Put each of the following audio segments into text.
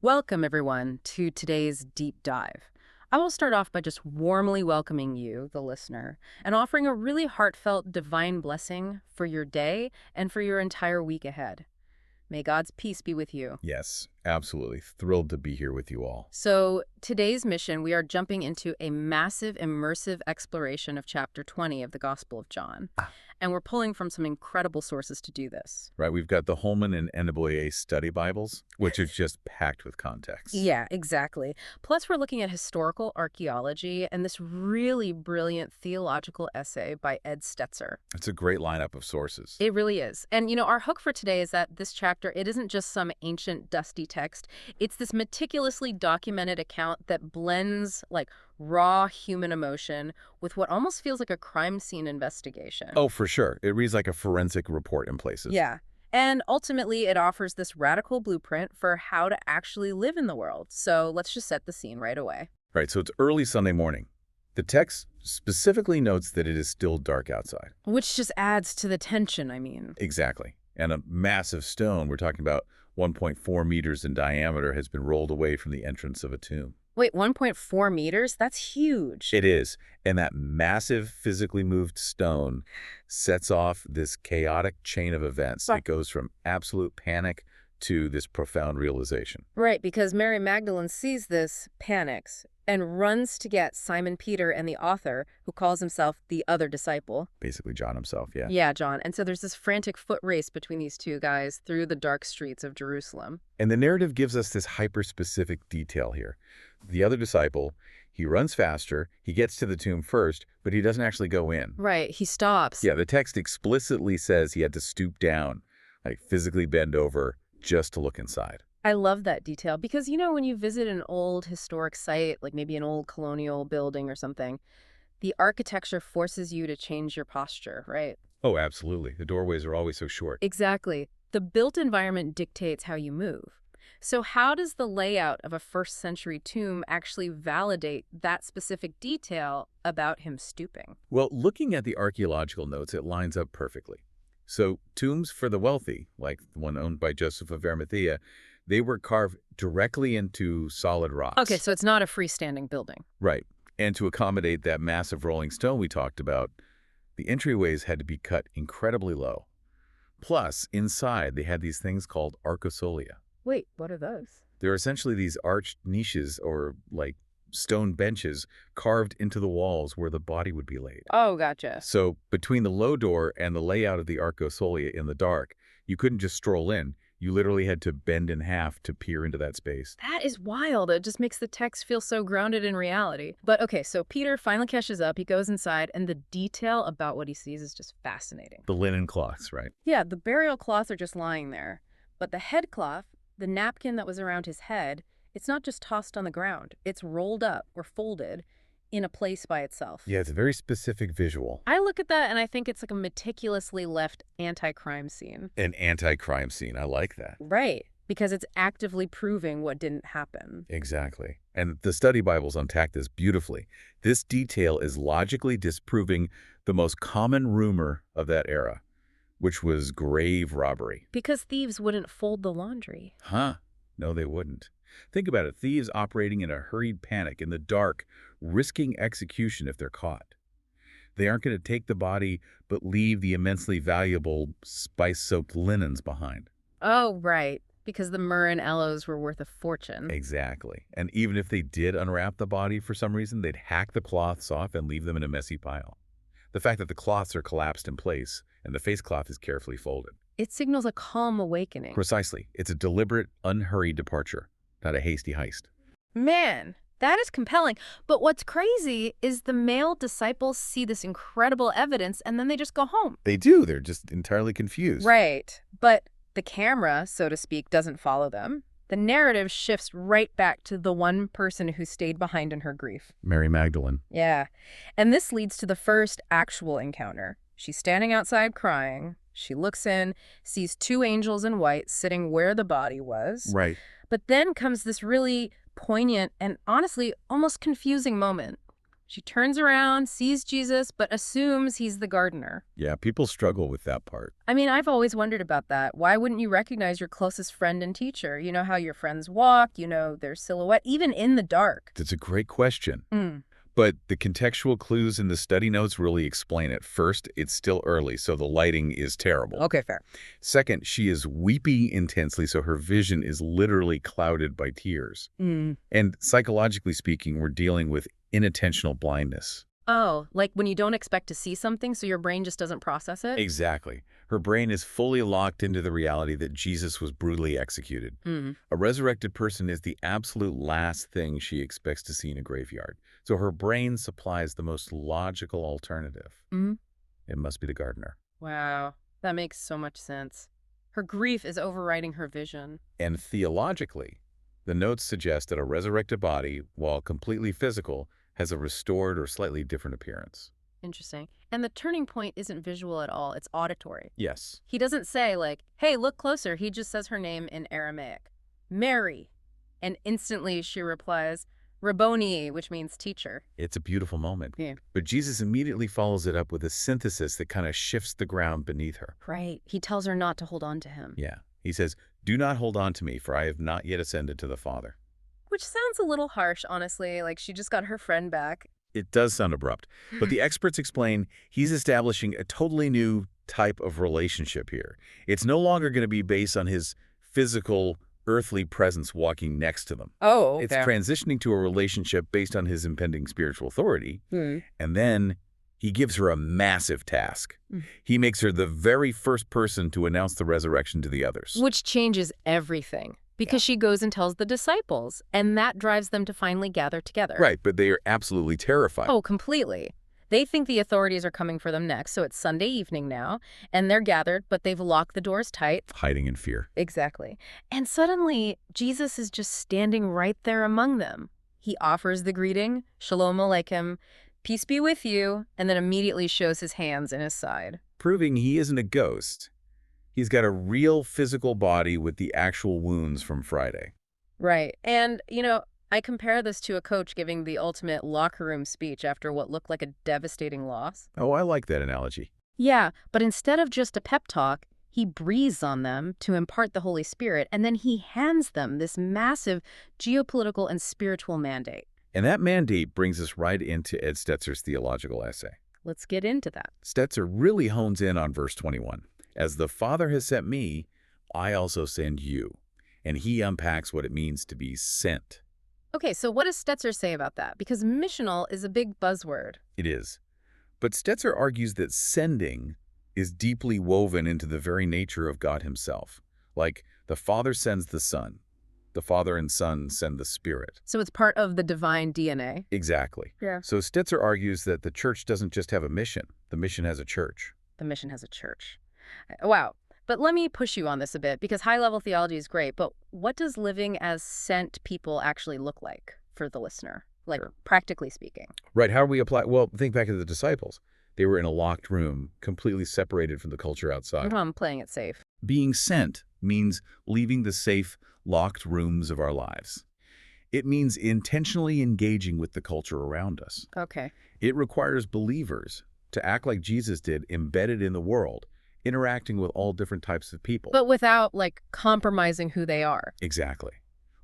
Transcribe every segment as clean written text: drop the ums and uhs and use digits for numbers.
Welcome, everyone, to today's deep dive. I will start off by just warmly welcoming you, the listener, and offering a really heartfelt divine blessing for your day and for your entire week ahead. May God's peace be with you. Yes, absolutely. Thrilled to be here with you all. So, today's mission, we are jumping into a massive, immersive exploration of chapter 20 of the Gospel of John. And we're pulling from some incredible sources to do this. Right, we've got the Holman and NWA study Bibles, which is just packed with context. Yeah, exactly. Plus, we're looking at historical archaeology and this really brilliant theological essay by Ed Stetzer. It's a great lineup of sources. It really is. And, our hook for today is that this chapter, it isn't just some ancient, dusty text. It's this meticulously documented account that blends, raw human emotion with what almost feels like a crime scene investigation. Oh, for sure. It reads like a forensic report in places. Yeah. And ultimately, it offers this radical blueprint for how to actually live in the world. So let's just set the scene right away. Right, so it's early Sunday morning. The text specifically notes that it is still dark outside. Which just adds to the tension, I mean. Exactly. And a massive stone, we're talking about 1.4 meters in diameter, has been rolled away from the entrance of a tomb. Wait, 1.4 meters? That's huge. It is. And that massive physically moved stone sets off this chaotic chain of events. It goes from absolute panic to this profound realization. Right, because Mary Magdalene sees this, panics, and runs to get Simon Peter and the author, who calls himself the other disciple. Basically John himself, yeah. Yeah, John. And so there's this frantic foot race between these two guys through the dark streets of Jerusalem. And the narrative gives us this hyper-specific detail here. The other disciple, he runs faster, he gets to the tomb first, but he doesn't actually go in. Right, he stops. Yeah, the text explicitly says he had to stoop down, physically bend over, just to look inside. I love that detail because, when you visit an old historic site, like maybe an old colonial building or something, the architecture forces you to change your posture, right? Oh, absolutely. The doorways are always so short. Exactly. The built environment dictates how you move. So how does the layout of a first century tomb actually validate that specific detail about him stooping? Well, looking at the archaeological notes, it lines up perfectly. So tombs for the wealthy, like the one owned by Joseph of Arimathea, they were carved directly into solid rocks. Okay, so it's not a freestanding building. Right. And to accommodate that massive rolling stone we talked about, the entryways had to be cut incredibly low. Plus, inside, they had these things called arcosolia. Wait, what are those? They're essentially these arched niches or stone benches carved into the walls where the body would be laid. Oh, gotcha. So between the low door and the layout of the arcosolia in the dark, you couldn't just stroll in. You literally had to bend in half to peer into that space. That is wild. It just makes the text feel so grounded in reality. But okay, so Peter finally catches up. He goes inside, and the detail about what he sees is just fascinating. The linen cloths, right? Yeah, the burial cloths are just lying there. But the head cloth, the napkin that was around his head, it's not just tossed on the ground. It's rolled up or folded in a place by itself. Yeah, it's a very specific visual. I look at that and I think it's like a meticulously left anti-crime scene. An anti-crime scene. I like that. Right, because it's actively proving what didn't happen. Exactly. And the study Bibles unpack this beautifully. This detail is logically disproving the most common rumor of that era, which was grave robbery. Because thieves wouldn't fold the laundry. Huh? No, they wouldn't. Think about it. Thieves operating in a hurried panic in the dark, risking execution if they're caught. They aren't going to take the body, but leave the immensely valuable spice-soaked linens behind. Oh, right. Because the myrrh and aloes were worth a fortune. Exactly. And even if they did unwrap the body for some reason, they'd hack the cloths off and leave them in a messy pile. The fact that the cloths are collapsed in place and the face cloth is carefully folded. It signals a calm awakening. Precisely. It's a deliberate, unhurried departure, not a hasty heist. Man, that is compelling. But what's crazy is the male disciples see this incredible evidence and then they just go home. They do. They're just entirely confused. Right. But the camera, so to speak, doesn't follow them. The narrative shifts right back to the one person who stayed behind in her grief. Mary Magdalene. Yeah. And this leads to the first actual encounter. She's standing outside crying. She looks in, sees two angels in white sitting where the body was. Right. But then comes this really poignant and honestly almost confusing moment. She turns around, sees Jesus, but assumes he's the gardener. Yeah, people struggle with that part. I mean, I've always wondered about that. Why wouldn't you recognize your closest friend and teacher? You know how your friends walk, you know their silhouette, even in the dark. That's a great question. Mm. But the contextual clues in the study notes really explain it. First, it's still early, so the lighting is terrible. Okay, fair. Second, she is weeping intensely, so her vision is literally clouded by tears. Mm. And psychologically speaking, we're dealing with inattentional blindness. Oh, like when you don't expect to see something, so your brain just doesn't process it? Exactly. Her brain is fully locked into the reality that Jesus was brutally executed. Mm. A resurrected person is the absolute last thing she expects to see in a graveyard. So her brain supplies the most logical alternative. Mm. It must be the gardener. Wow, that makes so much sense. Her grief is overriding her vision. And theologically, the notes suggest that a resurrected body, while completely physical, has a restored or slightly different appearance. Interesting. And the turning point isn't visual at all, it's auditory. Yes. He doesn't say, like, hey, look closer. He just says her name in Aramaic. Mary. And instantly she replies, Rabboni, which means teacher. It's a beautiful moment. Yeah. But Jesus immediately follows it up with a synthesis that kind of shifts the ground beneath her. Right. He tells her not to hold on to him. Yeah. He says, "Do not hold on to me, for I have not yet ascended to the Father." Which sounds a little harsh, honestly. Like she just got her friend back. It does sound abrupt, but the experts explain he's establishing a totally new type of relationship here. It's no longer going to be based on his physical, earthly presence walking next to them. Oh, It's transitioning to a relationship based on his impending spiritual authority, and then he gives her a massive task. He makes her the very first person to announce the resurrection to the others. Which changes everything. Because she goes and tells the disciples, and that drives them to finally gather together. Right, but they are absolutely terrified. Oh, completely. They think the authorities are coming for them next, so it's Sunday evening now, and they're gathered, but they've locked the doors tight. Hiding in fear. Exactly. And suddenly, Jesus is just standing right there among them. He offers the greeting, Shalom Aleichem, peace be with you, and then immediately shows his hands in his side. Proving he isn't a ghost. He's got a real physical body with the actual wounds from Friday. Right. And, you know, I compare this to a coach giving the ultimate locker room speech after what looked like a devastating loss. Oh, I like that analogy. Yeah, but instead of just a pep talk, he breathes on them to impart the Holy Spirit, and then he hands them this massive geopolitical and spiritual mandate. And that mandate brings us right into Ed Stetzer's theological essay. Let's get into that. Stetzer really hones in on verse 21. As the Father has sent me, I also send you. And he unpacks what it means to be sent. Okay, so what does Stetzer say about that? Because missional is a big buzzword. It is. But Stetzer argues that sending is deeply woven into the very nature of God himself. Like the Father sends the Son. The Father and Son send the Spirit. So it's part of the divine DNA. Exactly. Yeah. So Stetzer argues that the church doesn't just have a mission. The mission has a church. The mission has a church. Wow. But let me push you on this a bit, because high-level theology is great, but what does living as sent people actually look like for the listener? Like, practically speaking. Right. How do we apply? Well, think back to the disciples. They were in a locked room, completely separated from the culture outside. I'm playing it safe. Being sent means leaving the safe, locked rooms of our lives. It means intentionally engaging with the culture around us. Okay. It requires believers to act like Jesus did, embedded in the world, interacting with all different types of people. But without, like, compromising who they are. Exactly.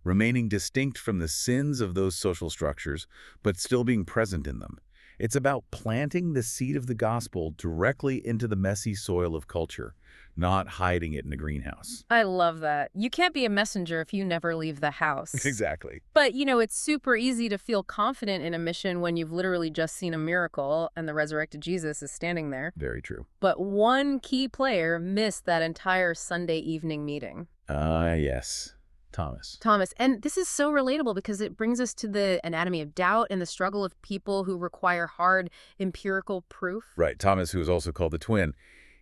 Remaining distinct from the sins of those social structures, but still being present in them. It's about planting the seed of the gospel directly into the messy soil of culture, not hiding it in a greenhouse. I love that. You can't be a messenger if you never leave the house. Exactly. But, you know, it's super easy to feel confident in a mission when you've literally just seen a miracle and the resurrected Jesus is standing there. Very true. But one key player missed that entire Sunday evening meeting. Yes. Thomas. And this is so relatable because it brings us to the anatomy of doubt and the struggle of people who require hard empirical proof. Right. Thomas, who is also called the twin,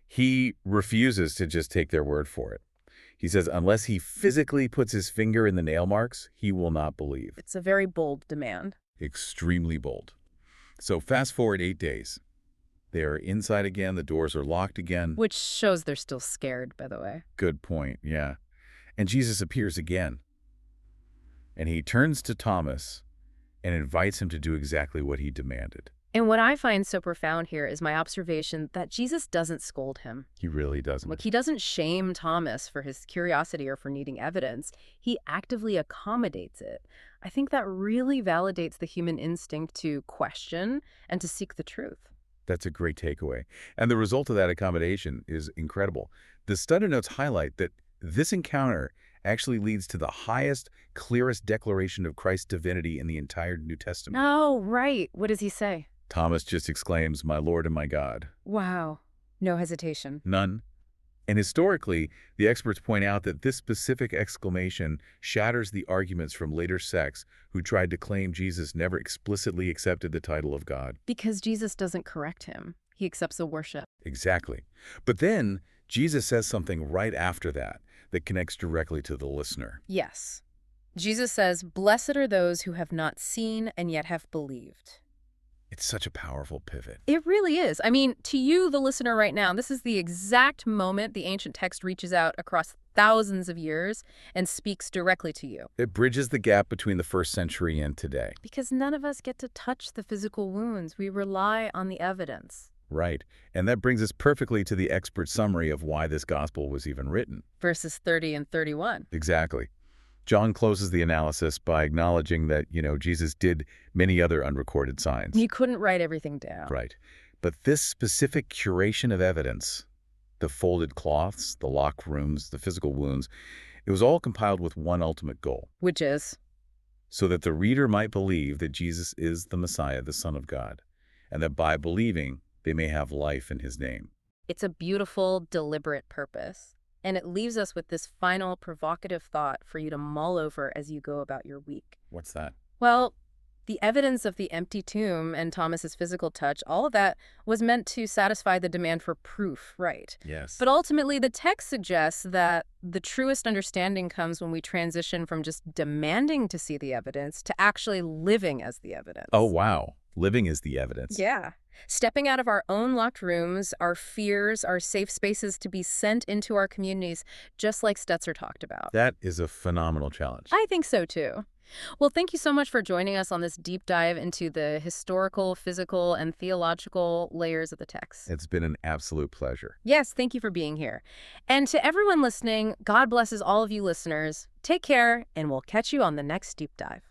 he refuses to just take their word for it. He says unless he physically puts his finger in the nail marks, he will not believe. It's a very bold demand. Extremely bold. So fast forward 8 days. They are inside again. The doors are locked again. Which shows they're still scared, by the way. Good point, yeah. And Jesus appears again. And he turns to Thomas and invites him to do exactly what he demanded. And what I find so profound here is my observation that Jesus doesn't scold him. He really Like, doesn't. he doesn't shame Thomas for his curiosity or for needing evidence. He actively accommodates it. I think that really validates the human instinct to question and to seek the truth. That's a great takeaway. And the result of that accommodation is incredible. The study notes highlight that this encounter actually leads to the highest, clearest declaration of Christ's divinity in the entire New Testament. Oh, right. What does he say? Thomas just exclaims, "My Lord and my God." Wow. No hesitation. None. And historically, the experts point out that this specific exclamation shatters the arguments from later sects who tried to claim Jesus never explicitly accepted the title of God. Because Jesus doesn't correct him. He accepts the worship. Exactly. But then, Jesus says something right after that that connects directly to the listener. Yes. Jesus says, "Blessed are those who have not seen and yet have believed." It's such a powerful pivot. It really is. I mean, to you, the listener right now, this is the exact moment the ancient text reaches out across thousands of years and speaks directly to you. It bridges the gap between the first century and today. Because none of us get to touch the physical wounds. We rely on the evidence. Right. And that brings us perfectly to the expert summary of why this gospel was even written. Verses 30 and 31. Exactly. John closes the analysis by acknowledging that, Jesus did many other unrecorded signs. You couldn't write everything down. Right. But this specific curation of evidence, the folded cloths, the locked rooms, the physical wounds, it was all compiled with one ultimate goal. Which is? So that the reader might believe that Jesus is the Messiah, the Son of God, and that by believing, they may have life in his name. It's a beautiful, deliberate purpose. And it leaves us with this final provocative thought for you to mull over as you go about your week. What's that? Well, the evidence of the empty tomb and Thomas's physical touch, all of that was meant to satisfy the demand for proof, right? Yes. But ultimately, the text suggests that the truest understanding comes when we transition from just demanding to see the evidence to actually living as the evidence. Oh, wow. Living is the evidence. Yeah. Stepping out of our own locked rooms, our fears, our safe spaces to be sent into our communities, just like Stetzer talked about. That is a phenomenal challenge. I think so, too. Well, thank you so much for joining us on this deep dive into the historical, physical, and theological layers of the text. It's been an absolute pleasure. Yes, thank you for being here. And to everyone listening, God blesses all of you listeners. Take care, and we'll catch you on the next deep dive.